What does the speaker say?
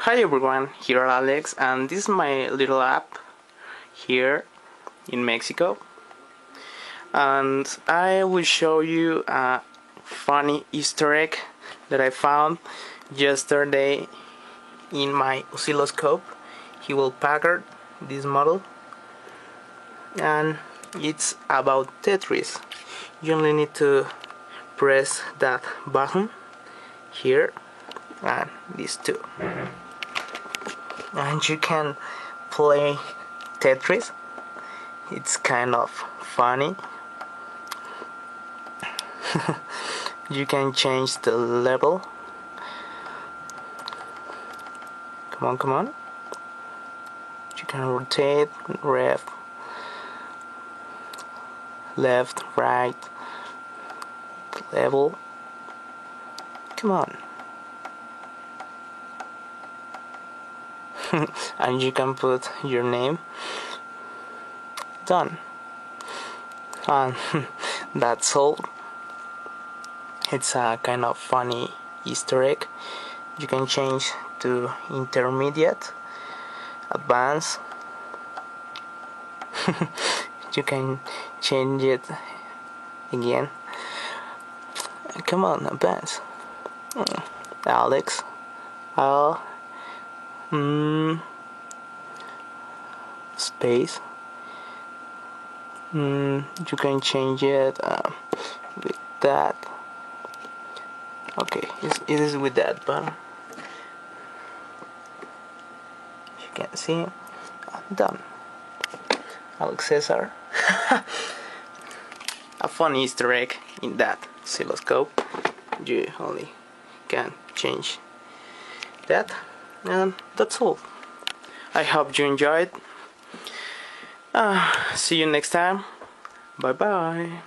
Hi everyone, here Alex, and this is my little app here in Mexico, and I will show you a funny Easter egg that I found yesterday in my oscilloscope. Hewlett Packard, this model, and it's about Tetris. You only need to press that button here and these two, and you can play Tetris. It's kind of funny. You can change the level. Come on. You can rotate left, right, level. Come on. And you can put your name. Done. And that's all. It's a kind of funny Easter egg. You can change to intermediate, advanced. You can change it again. Come on, advance. Alex. Space. You can change it with that. Okay, it is with that button. You can see. Done. Alex Cesar. A fun Easter egg in that oscilloscope. You only can change that, and that's all. I hope you enjoyed. See you next time. Bye bye.